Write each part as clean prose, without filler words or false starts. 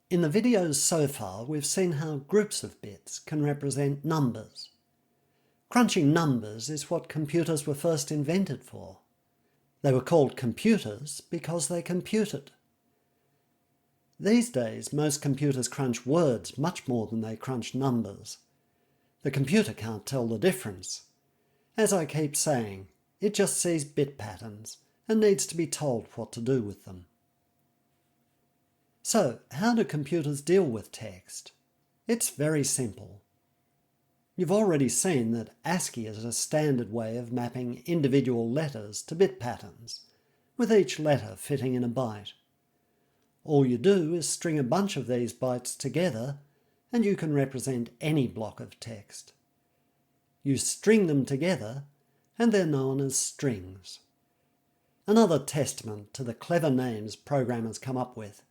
In the videos so far, we've seen how groups of bits can represent numbers. Crunching numbers is what computers were first invented for. They were called computers because they computed. These days, most computers crunch words much more than they crunch numbers. The computer can't tell the difference. As I keep saying, it just sees bit patterns and needs to be told what to do with them. So, how do computers deal with text? It's very simple. You've already seen that ASCII is a standard way of mapping individual letters to bit patterns, with each letter fitting in a byte. All you do is string a bunch of these bytes together, and you can represent any block of text. You string them together, and they're known as strings. Another testament to the clever names programmers come up with.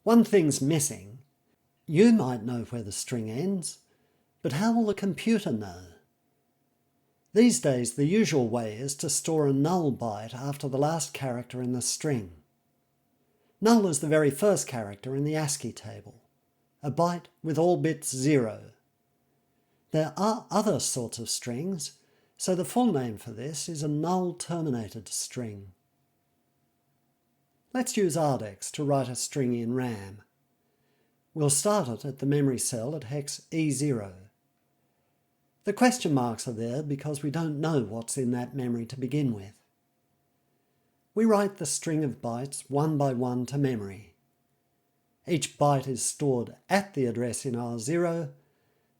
One thing's missing. You might know where the string ends, but how will the computer know? These days, the usual way is to store a null byte after the last character in the string. Null is the very first character in the ASCII table, a byte with all bits 0. There are other sorts of strings, so the full name for this is a null-terminated string. Let's use ArdEx to write a string in RAM. We'll start it at the memory cell at hex E0. The question marks are there because we don't know what's in that memory to begin with. We write the string of bytes one by one to memory. Each byte is stored at the address in R0,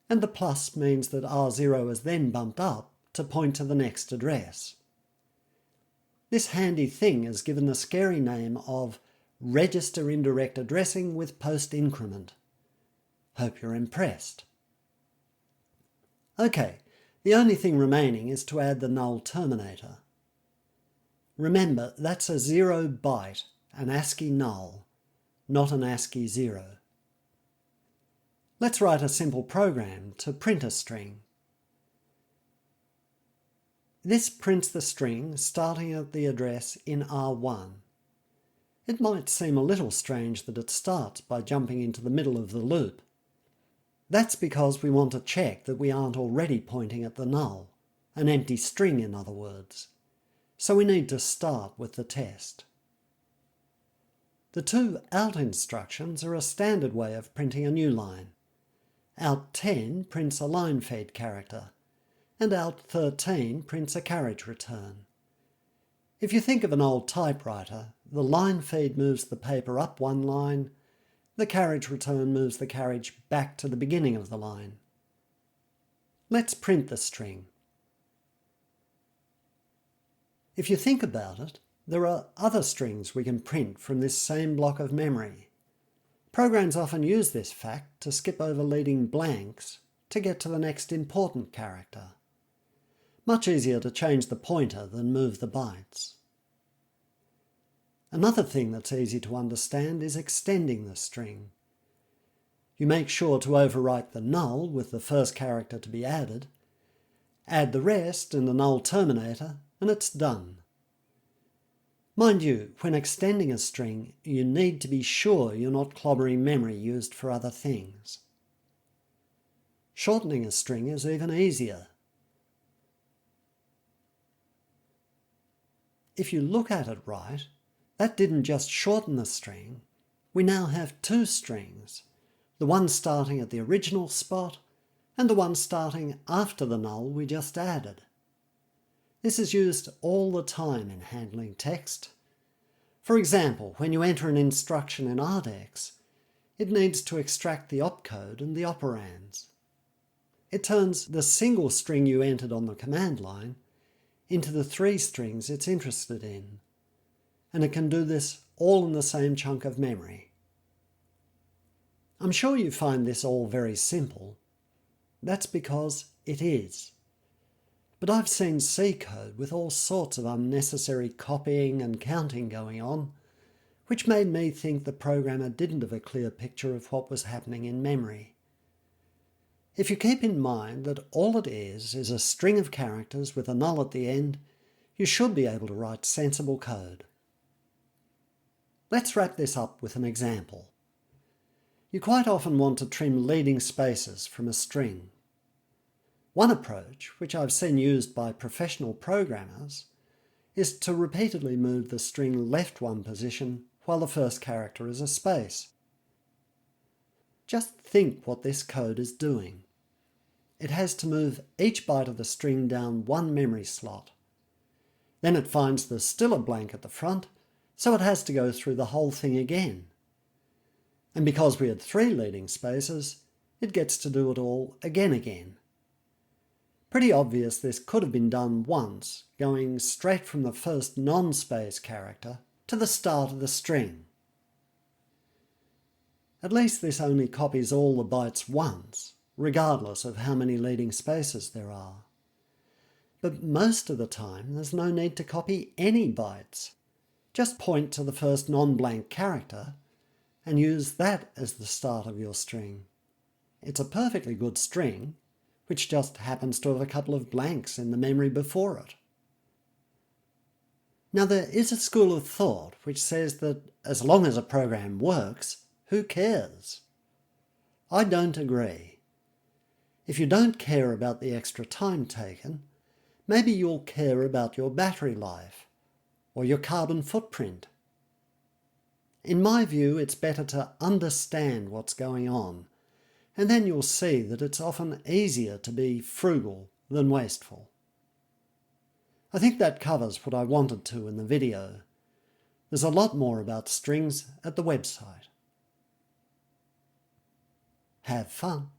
and the plus means that R0 is then bumped up to point to the next address. This handy thing is given the scary name of register indirect addressing with post increment. Hope you're impressed. Okay, the only thing remaining is to add the null terminator. Remember, that's a 0 byte, an ASCII null, not an ASCII 0. Let's write a simple program to print a string. This prints the string starting at the address in R1. It might seem a little strange that it starts by jumping into the middle of the loop. That's because we want to check that we aren't already pointing at the null, an empty string in other words. So we need to start with the test. The two out instructions are a standard way of printing a new line. Out 10 prints a line fed character, and out 13 prints a carriage return. If you think of an old typewriter, the line feed moves the paper up one line, the carriage return moves the carriage back to the beginning of the line. Let's print the string. If you think about it, there are other strings we can print from this same block of memory. Programs often use this fact to skip over leading blanks to get to the next important character. Much easier to change the pointer than move the bytes. Another thing that's easy to understand is extending the string. You make sure to overwrite the null with the first character to be added, add the rest in the null terminator, and it's done. Mind you, when extending a string, you need to be sure you're not clobbering memory used for other things. Shortening a string is even easier. If you look at it right, that didn't just shorten the string. We now have two strings, the one starting at the original spot and the one starting after the null we just added. This is used all the time in handling text. For example, when you enter an instruction in ArdEx, it needs to extract the opcode and the operands. It turns the single string you entered on the command line into the three strings it's interested in, and it can do this all in the same chunk of memory. I'm sure you find this all very simple. That's because it is. But I've seen C code with all sorts of unnecessary copying and counting going on, which made me think the programmer didn't have a clear picture of what was happening in memory. If you keep in mind that all it is a string of characters with a null at the end, you should be able to write sensible code. Let's wrap this up with an example. You quite often want to trim leading spaces from a string. One approach, which I've seen used by professional programmers, is to repeatedly move the string left one position while the first character is a space. Just think what this code is doing. It has to move each byte of the string down one memory slot. Then it finds there's still a blank at the front, so it has to go through the whole thing again. And because we had 3 leading spaces, it gets to do it all again. Pretty obvious this could have been done once, going straight from the first non-space character to the start of the string. At least this only copies all the bytes once, regardless of how many leading spaces there are. But most of the time there's no need to copy any bytes. Just point to the first non-blank character and use that as the start of your string. It's a perfectly good string, which just happens to have a couple of blanks in the memory before it. Now there is a school of thought which says that as long as a program works, who cares? I don't agree. If you don't care about the extra time taken, maybe you'll care about your battery life or your carbon footprint. In my view, it's better to understand what's going on, and then you'll see that it's often easier to be frugal than wasteful. I think that covers what I wanted to in the video. There's a lot more about strings at the website. Have fun.